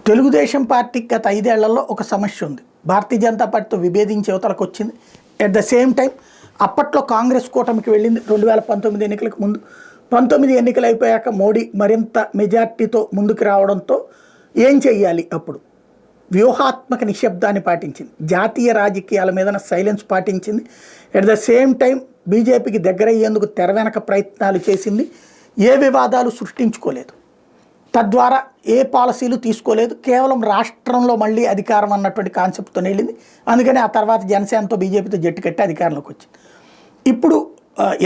తెలుగుదేశం పార్టీకి గత 5 ఏళ్లలో ఒక సమస్య ఉంది. భారతీయ జనతా పార్టీతో విభేదించే అవతలకు వచ్చింది. ఎట్ ద సేమ్ టైం అప్పట్లో కాంగ్రెస్ కూటమికి వెళ్ళింది 2019 ఎన్నికలకు ముందు. 19 ఎన్నికలు అయిపోయాక మోడీ మరింత మెజార్టీతో ముందుకు రావడంతో ఏం చెయ్యాలి అప్పుడు వ్యూహాత్మక నిశ్శబ్దాన్ని పాటించింది. జాతీయ రాజకీయాల మీద సైలెన్స్ పాటించింది. ఎట్ ద సేమ్ టైం బీజేపీకి దగ్గరయ్యేందుకు తెర వెనక ప్రయత్నాలు చేసింది. ఏ వివాదాలు సృష్టించుకోలేదు, తద్వారా ఏ పాలసీలు తీసుకోలేదు. కేవలం రాష్ట్రంలో మళ్ళీ అధికారం అన్నటువంటి కాన్సెప్ట్తో వెళ్ళింది. అందుకని ఆ తర్వాత జనసేనతో బీజేపీతో జట్టు కట్టి అధికారంలోకి వచ్చింది. ఇప్పుడు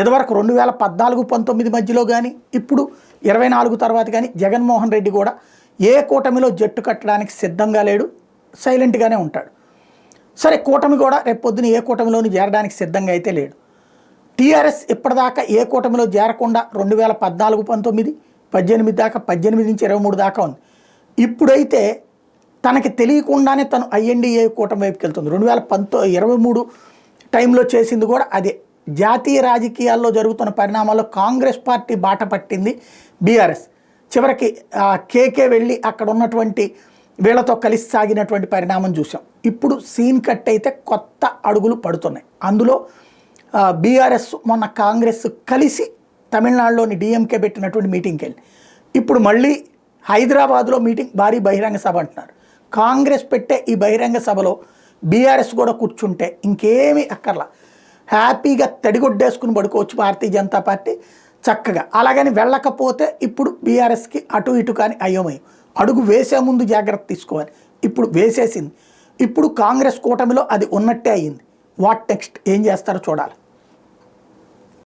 ఇదివరకు 2014-19 మధ్యలో కానీ ఇప్పుడు 24 తర్వాత కానీ జగన్మోహన్ రెడ్డి కూడా ఏ కూటమిలో జట్టు కట్టడానికి సిద్ధంగా లేడు, సైలెంట్గానే ఉంటాడు. సరే, కూటమి కూడా రేపు పొద్దున ఏ కూటమిలోని చేరడానికి సిద్ధంగా అయితే లేడు. టీఆర్ఎస్ ఇప్పటిదాకా ఏ కూటమిలో చేరకుండా 2014-19, 18 దాకా, 18 నుంచి 23 దాకా ఉంది. ఇప్పుడైతే తనకి తెలియకుండానే తను ఐఎన్డీఏ కూటమి వైపుకి వెళ్తుంది. 2023 టైంలో చేసింది కూడా అదే. జాతీయ రాజకీయాల్లో జరుగుతున్న పరిణామాల్లో కాంగ్రెస్ పార్టీ బాట పట్టింది బీఆర్ఎస్. చివరికి కేకే వెళ్ళి అక్కడ ఉన్నటువంటి వీళ్ళతో కలిసి సాగినటువంటి పరిణామం చూసాం. ఇప్పుడు సీన్ కట్ అయితే కొత్త అడుగులు పడుతున్నాయి. అందులో బీఆర్ఎస్ మొన్న కాంగ్రెస్ కలిసి తమిళనాడులోని డిఎంకే పెట్టినటువంటి మీటింగ్కి వెళ్ళి ఇప్పుడు మళ్ళీ హైదరాబాద్లో మీటింగ్, భారీ బహిరంగ సభ అంటున్నారు. కాంగ్రెస్ పెట్టే ఈ బహిరంగ సభలో బీఆర్ఎస్ కూడా కూర్చుంటే ఇంకేమీ అక్కర్లా, హ్యాపీగా తడిగొడ్డేసుకుని పడుకోవచ్చు భారతీయ జనతా పార్టీ చక్కగా. అలాగని వెళ్ళకపోతే ఇప్పుడు బీఆర్ఎస్కి అటు ఇటు కానీ అయోమయం. అడుగు వేసే ముందు జాగ్రత్త తీసుకోవాలి. ఇప్పుడు వేసేసింది. ఇప్పుడు కాంగ్రెస్ కూటమిలో అది ఉన్నట్టే అయ్యింది. వాట్ నెక్స్ట్ ఏం చేస్తారో చూడాలి.